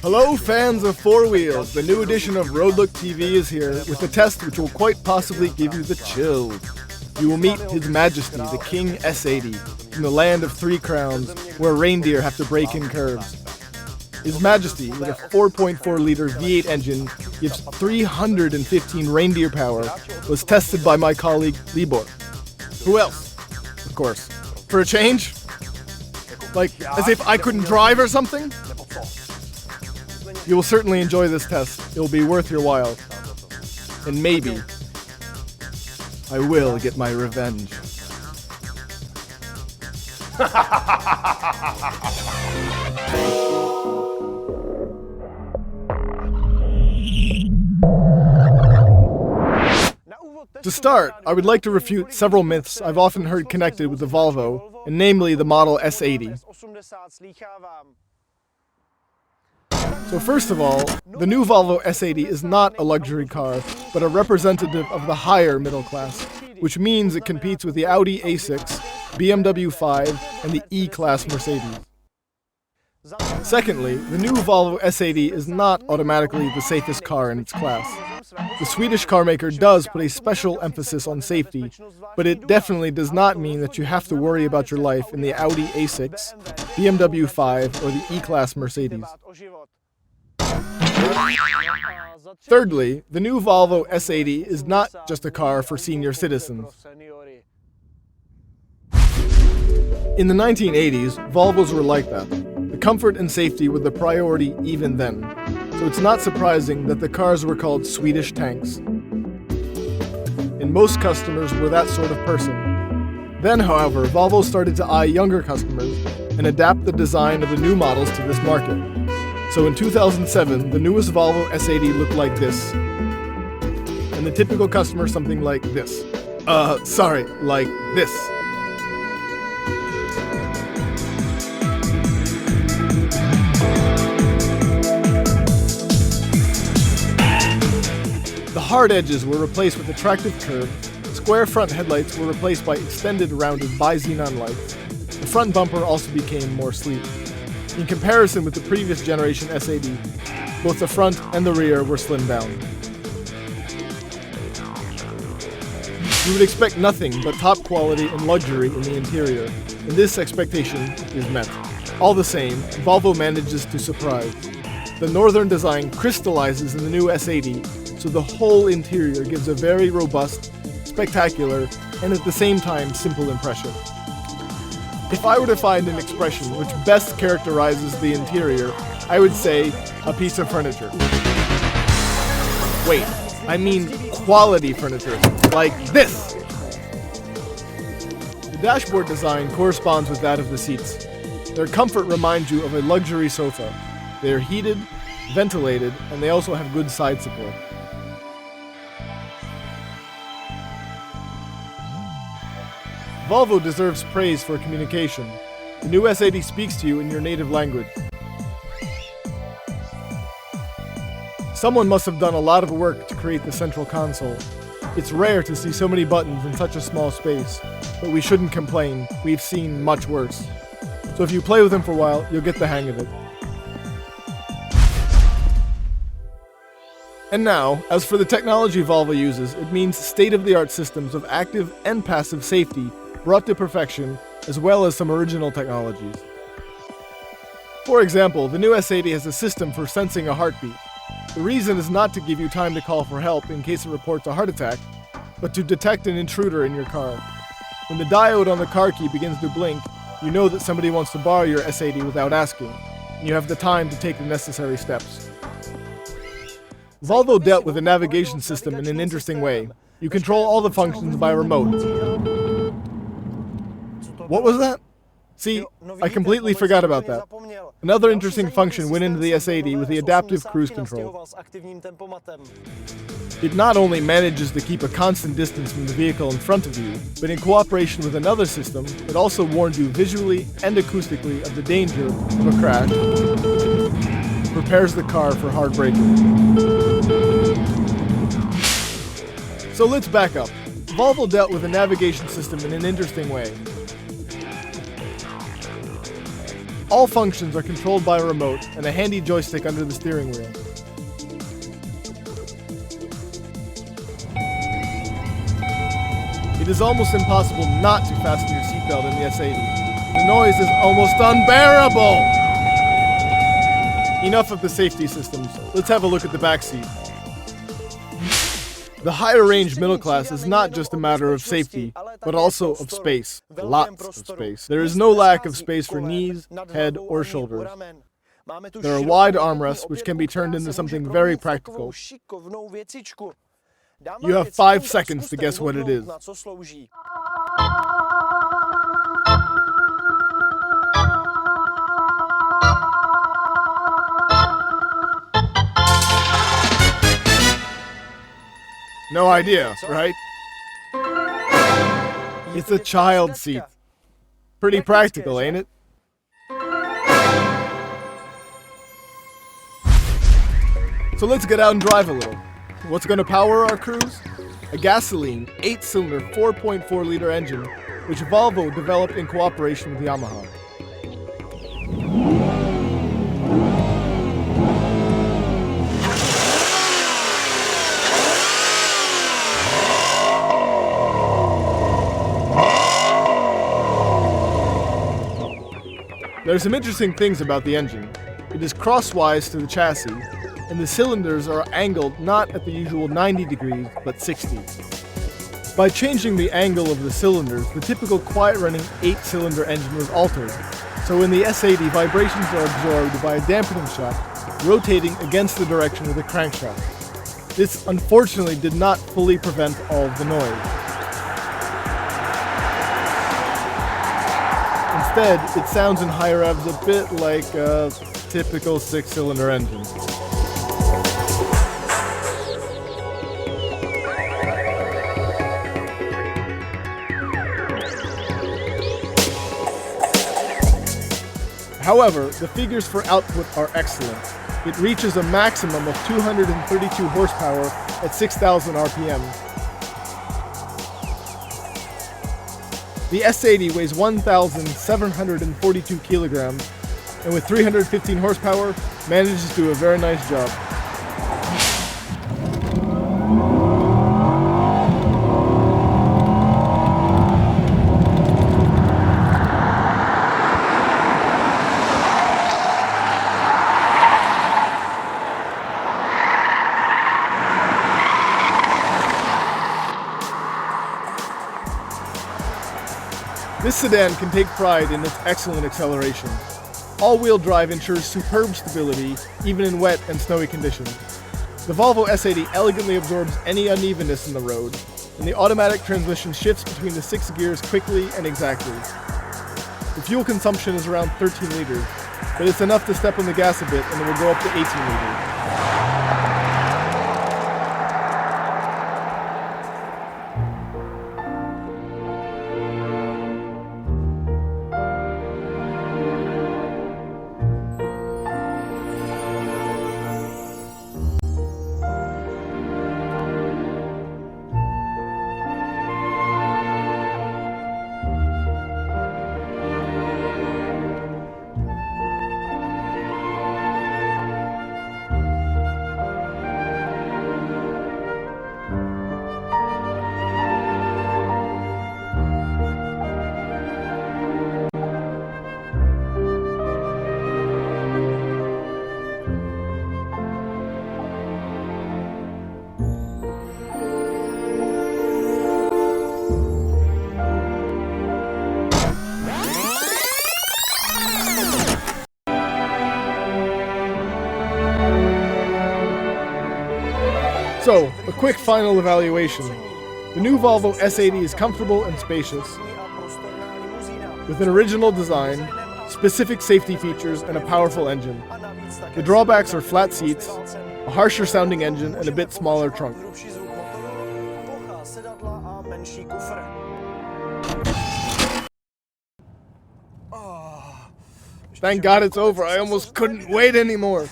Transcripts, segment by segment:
Hello fans of four wheels, the new edition of Roadlook TV is here with a test which will quite possibly give you the chills. You will meet His Majesty, the King S80, in the land of three crowns, where reindeer have to brake in curves. His Majesty, with a 4.4-liter V8 engine, gives 315 reindeer power, was tested by my colleague Libor. Who else? Of course. For a change? Like, as if I couldn't drive or something? You will certainly enjoy this test. It will be worth your while. And maybe I will get my revenge. To start, I would like to refute several myths I've often heard connected with the Volvo, and namely the model S80. So first of all, the new Volvo S80 is not a luxury car, but a representative of the higher middle class, which means it competes with the Audi A6, BMW 5, and the E-Class Mercedes. Secondly, the new Volvo S80 is not automatically the safest car in its class. The Swedish carmaker does put a special emphasis on safety, but it definitely does not mean that you have to worry about your life in the Audi A6, BMW 5, or the E-Class Mercedes. Thirdly, the new Volvo S80 is not just a car for senior citizens. In the 1980s, Volvos were like that. The comfort and safety were the priority even then. So it's not surprising that the cars were called Swedish tanks. And most customers were that sort of person. Then, however, Volvo started to eye younger customers and adapt the design of the new models to this market. So in 2007, the newest Volvo S80 looked like this. And the typical customer something like this. Like this. The hard edges were replaced with attractive curves, square front headlights were replaced by extended rounded bi-xenon lights. The front bumper also became more sleek. In comparison with the previous generation S80, both the front and the rear were slimmed down. You would expect nothing but top quality and luxury in the interior, and this expectation is met. All the same, Volvo manages to surprise. The northern design crystallizes in the new S80, so the whole interior gives a very robust, spectacular, and at the same time simple impression. If I were to find an expression which best characterizes the interior, I would say a piece of furniture. Wait, I mean quality furniture, like this! The dashboard design corresponds with that of the seats. Their comfort reminds you of a luxury sofa. They are heated, ventilated, and they also have good side support. Volvo deserves praise for communication. The new S80 speaks to you in your native language. Someone must have done a lot of work to create the central console. It's rare to see so many buttons in such a small space, but we shouldn't complain. We've seen much worse. So if you play with them for a while, you'll get the hang of it. And now, as for the technology Volvo uses, it means state-of-the-art systems of active and passive safety brought to perfection, as well as some original technologies. For example, the new S80 has a system for sensing a heartbeat. The reason is not to give you time to call for help in case it reports a heart attack, but to detect an intruder in your car. When the diode on the car key begins to blink, you know that somebody wants to borrow your S80 without asking, and you have the time to take the necessary steps. Volvo dealt with the navigation system in an interesting way. You control all the functions by remote. What was that? See, I completely forgot about that. Another interesting function went into the S80 with the adaptive cruise control. It not only manages to keep a constant distance from the vehicle in front of you, but in cooperation with another system, it also warns you visually and acoustically of the danger of a crash. It prepares the car for hard braking. So let's back up. Volvo dealt with the navigation system in an interesting way. All functions are controlled by a remote and a handy joystick under the steering wheel. It is almost impossible not to fasten your seatbelt in the S80. The noise is almost unbearable! Enough of the safety systems. Let's have a look at the back seat. The higher range middle class is not just a matter of safety, but also of space. Lots of space. There is no lack of space for knees, head, or shoulders. There are wide armrests which can be turned into something very practical. You have 5 seconds to guess what it is. No idea, right? It's a child seat. Pretty practical, ain't it? So let's get out and drive a little. What's going to power our cruise? A gasoline, 8-cylinder, 4.4-liter engine, which Volvo developed in cooperation with Yamaha. There are some interesting things about the engine. It is crosswise to the chassis, and the cylinders are angled not at the usual 90 degrees, but 60. By changing the angle of the cylinders, the typical quiet-running 8-cylinder engine was altered. So in the S80, vibrations are absorbed by a dampening shaft rotating against the direction of the crankshaft. This unfortunately did not fully prevent all of the noise. Instead, it sounds in high revs a bit like a typical 6-cylinder engine. However, the figures for output are excellent. It reaches a maximum of 232 horsepower at 6,000 RPM. The S80 weighs 1,742 kilograms, and with 315 horsepower, manages to do a very nice job. This sedan can take pride in its excellent acceleration. All-wheel drive ensures superb stability, even in wet and snowy conditions. The Volvo S80 elegantly absorbs any unevenness in the road, and the automatic transmission shifts between the 6 gears quickly and exactly. The fuel consumption is around 13 liters, but it's enough to step on the gas a bit and it will go up to 18 liters. So, a quick final evaluation. The new Volvo S80 is comfortable and spacious, with an original design, specific safety features, and a powerful engine. The drawbacks are flat seats, a harsher sounding engine, and a bit smaller trunk. Thank God it's over. I almost couldn't wait anymore.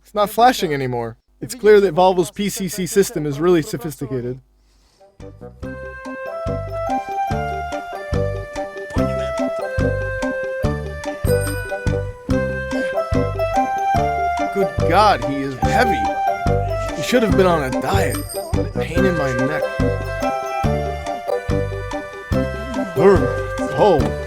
It's not flashing anymore. It's clear that Volvo's PCC system is really sophisticated. Good God, he is heavy. He should have been on a diet. Pain in my neck. Oh.